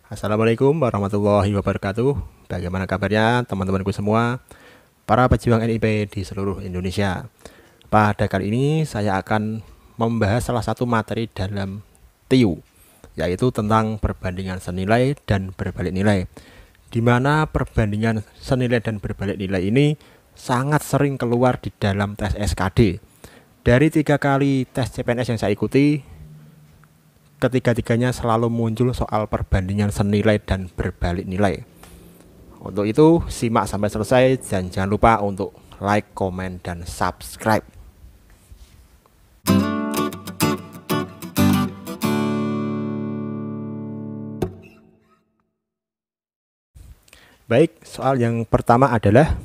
Assalamualaikum warahmatullahi wabarakatuh. Bagaimana kabarnya teman-temanku semua, para pejuang NIP di seluruh Indonesia. Pada kali ini saya akan membahas salah satu materi dalam TIU, yaitu tentang perbandingan senilai dan berbalik nilai, di mana perbandingan senilai dan berbalik nilai ini sangat sering keluar di dalam tes SKD. Dari 3 kali tes CPNS yang saya ikuti, ketiga-tiganya selalu muncul soal perbandingan senilai dan berbalik nilai. Untuk itu, simak sampai selesai dan jangan lupa untuk like, komen, dan subscribe. Baik, soal yang pertama adalah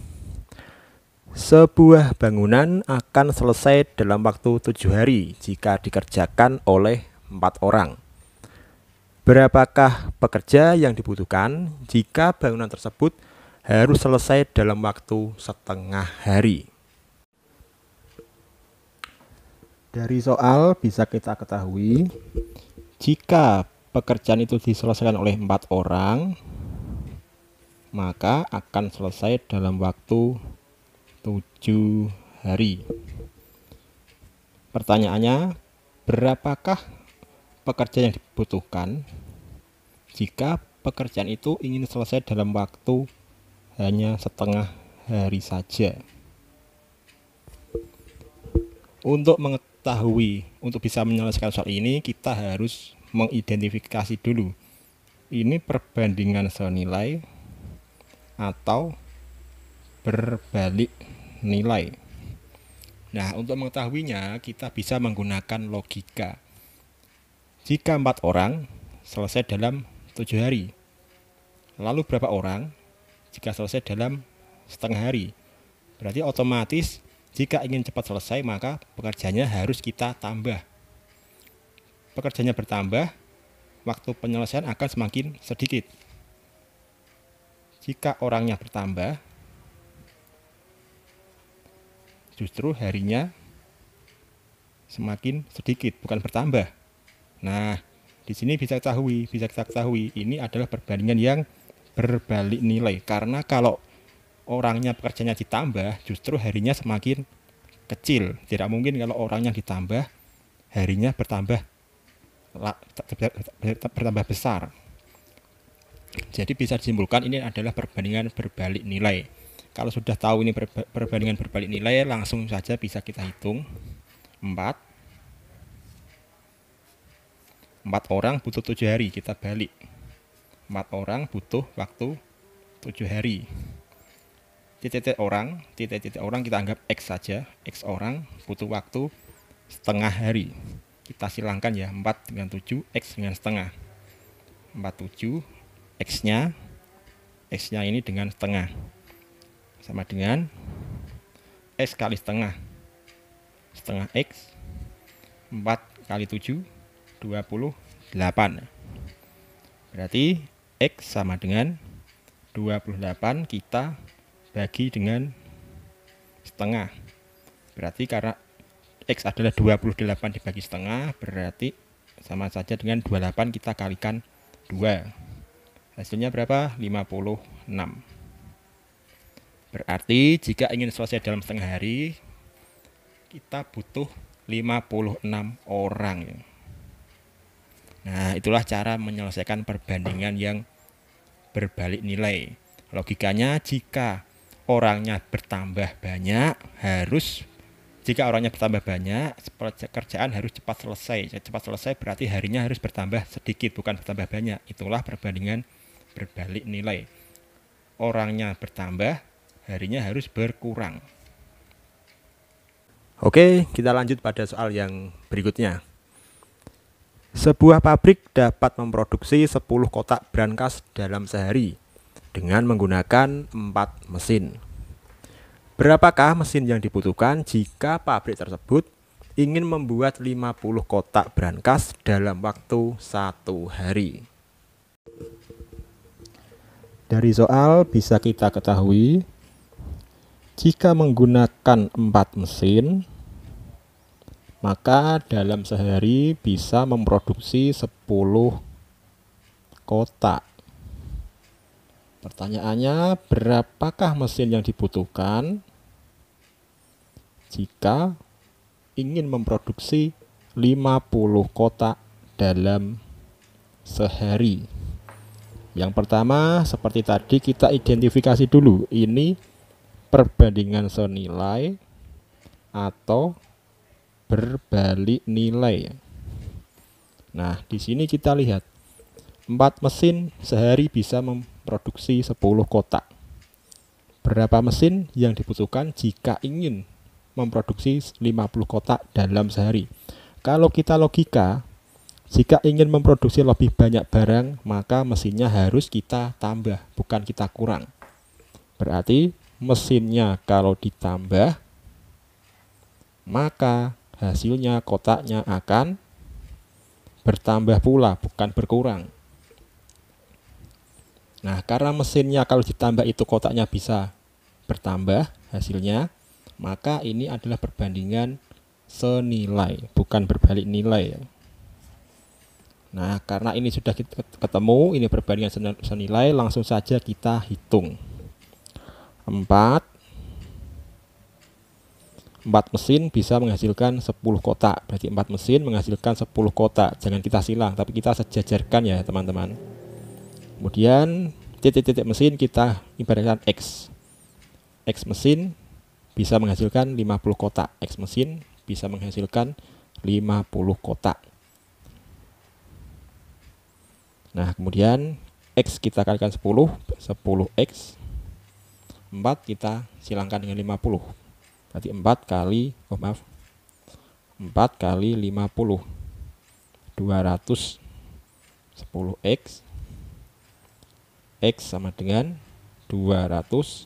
sebuah bangunan akan selesai dalam waktu 7 hari jika dikerjakan oleh 4 orang. Berapakah pekerja yang dibutuhkan jika bangunan tersebut harus selesai dalam waktu setengah hari? Dari soal bisa kita ketahui, jika pekerjaan itu diselesaikan oleh 4 orang, maka akan selesai dalam waktu 7 hari. Pertanyaannya, berapakah pekerja yang dibutuhkan jika pekerjaan itu ingin selesai dalam waktu hanya setengah hari saja? Untuk bisa menyelesaikan soal ini, kita harus mengidentifikasi dulu ini perbandingan senilai atau berbalik nilai. Nah, untuk mengetahuinya kita bisa menggunakan logika. Jika 4 orang selesai dalam 7 hari, lalu berapa orang jika selesai dalam setengah hari? Berarti otomatis jika ingin cepat selesai maka pekerjanya harus kita tambah. Pekerjanya bertambah, waktu penyelesaian akan semakin sedikit. Jika orangnya bertambah, justru harinya semakin sedikit, bukan bertambah. Nah, di sini bisa kita ketahui ini adalah perbandingan yang berbalik nilai. Karena kalau orangnya pekerjanya ditambah, justru harinya semakin kecil. Tidak mungkin kalau orangnya ditambah, harinya bertambah besar. Jadi bisa disimpulkan ini adalah perbandingan berbalik nilai. Kalau sudah tahu ini perbandingan berbalik nilai, langsung saja bisa kita hitung. 4 orang butuh 7 hari, kita balik. 4 orang butuh waktu 7 hari. Titik-titik orang kita anggap X saja. X orang butuh waktu setengah hari. Kita silangkan ya, 4 dengan 7, X dengan setengah. 47, X-nya ini dengan setengah. Sama dengan X kali setengah X, 4 kali 7, 28. Berarti X sama dengan 28, kita bagi dengan setengah. Berarti karena X adalah 28 dibagi setengah, berarti sama saja dengan 28 kita kalikan 2. Hasilnya berapa? 56. Berarti jika ingin selesai dalam setengah hari, kita butuh 56 orang. Nah, itulah cara menyelesaikan perbandingan yang berbalik nilai. Logikanya, jika orangnya bertambah banyak, kerjaan harus cepat selesai. Cepat selesai berarti harinya harus bertambah sedikit, bukan bertambah banyak. Itulah perbandingan berbalik nilai. Orangnya bertambah, harinya harus berkurang. Oke, kita lanjut pada soal yang berikutnya. Sebuah pabrik dapat memproduksi 10 kotak brankas dalam sehari dengan menggunakan 4 mesin. Berapakah mesin yang dibutuhkan jika pabrik tersebut ingin membuat 50 kotak brankas dalam waktu 1 hari? Dari soal bisa kita ketahui, jika menggunakan 4 mesin, maka dalam sehari bisa memproduksi 10 kotak. Pertanyaannya, berapakah mesin yang dibutuhkan jika ingin memproduksi 50 kotak dalam sehari? Yang pertama, seperti tadi kita identifikasi dulu, ini perbandingan senilai atau berbalik nilai. Nah, di sini kita lihat 4 mesin sehari bisa memproduksi 10 kotak. Berapa mesin yang dibutuhkan jika ingin memproduksi 50 kotak dalam sehari? Kalau kita logika, jika ingin memproduksi lebih banyak barang, maka mesinnya harus kita tambah, bukan kita kurang. Berarti mesinnya kalau ditambah, maka hasilnya kotaknya akan bertambah pula, bukan berkurang. Nah, karena mesinnya kalau ditambah itu kotaknya bisa bertambah hasilnya, maka ini adalah perbandingan senilai, bukan berbalik nilai. Nah, karena ini sudah ketemu, ini perbandingan senilai, langsung saja kita hitung. 4 mesin bisa menghasilkan 10 kotak. Berarti 4 mesin menghasilkan 10 kotak. Jangan kita silang, tapi kita sejajarkan ya teman-teman. Kemudian titik-titik mesin kita ibaratkan X. X mesin bisa menghasilkan 50 kotak. X mesin bisa menghasilkan 50 kotak. Nah, kemudian X kita kalikan 10, 10X. 4 kita silangkan dengan 50. Berarti 4 kali 50, 200. 10X. X sama dengan 200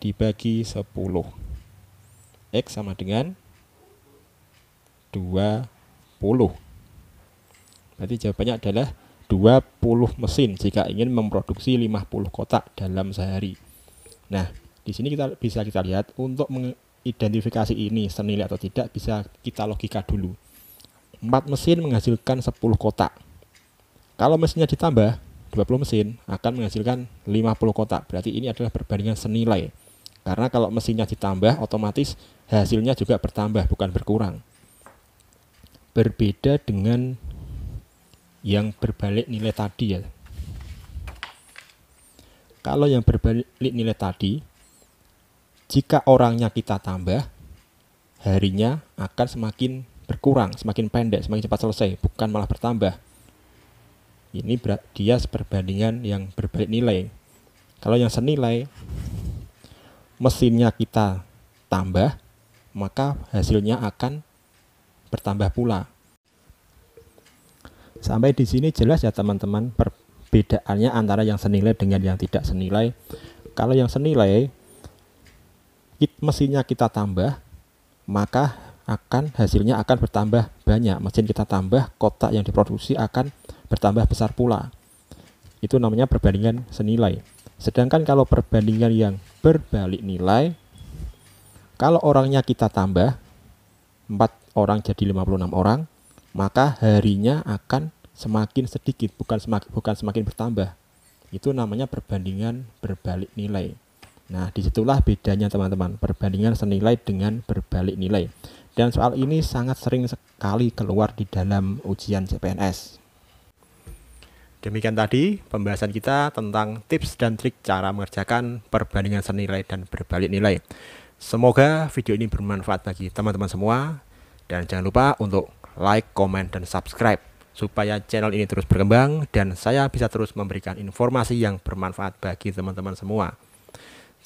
dibagi 10. X sama dengan 20. Berarti jawabannya adalah 20 mesin jika ingin memproduksi 50 kotak dalam sehari. Nah, di sini bisa kita lihat untuk mengidentifikasi ini senilai atau tidak bisa kita logika dulu. 4 mesin menghasilkan 10 kotak. Kalau mesinnya ditambah 20 mesin akan menghasilkan 50 kotak. Berarti ini adalah perbandingan senilai. Karena kalau mesinnya ditambah otomatis hasilnya juga bertambah, bukan berkurang. Berbeda dengan yang berbalik nilai tadi ya. Kalau yang berbalik nilai tadi, jika orangnya kita tambah, harinya akan semakin berkurang, semakin pendek, semakin cepat selesai, bukan malah bertambah. Ini dia perbandingan yang berbalik nilai. Kalau yang senilai, mesinnya kita tambah, maka hasilnya akan bertambah pula. Sampai di sini jelas ya teman-teman perbedaannya antara yang senilai dengan yang tidak senilai. Kalau yang senilai, mesinnya kita tambah, maka hasilnya akan bertambah banyak. Mesin kita tambah, kotak yang diproduksi akan bertambah besar pula. Itu namanya perbandingan senilai. Sedangkan kalau perbandingan yang berbalik nilai, kalau orangnya kita tambah 4 orang jadi 56 orang, maka harinya akan semakin sedikit, bukan semakin bertambah. Itu namanya perbandingan berbalik nilai. Nah, disitulah bedanya teman-teman, perbandingan senilai dengan berbalik nilai. Dan soal ini sangat sering sekali keluar di dalam ujian CPNS. Demikian tadi pembahasan kita tentang tips dan trik cara mengerjakan perbandingan senilai dan berbalik nilai. Semoga video ini bermanfaat bagi teman-teman semua. Dan jangan lupa untuk like, komen, dan subscribe supaya channel ini terus berkembang dan saya bisa terus memberikan informasi yang bermanfaat bagi teman-teman semua.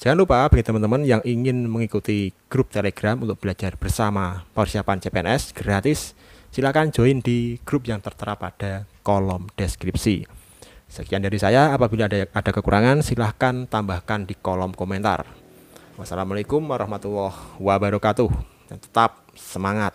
Jangan lupa bagi teman-teman yang ingin mengikuti grup Telegram untuk belajar bersama persiapan CPNS gratis, silakan join di grup yang tertera pada kolom deskripsi. Sekian dari saya, apabila ada kekurangan silahkan tambahkan di kolom komentar. Wassalamualaikum warahmatullahi wabarakatuh dan tetap semangat.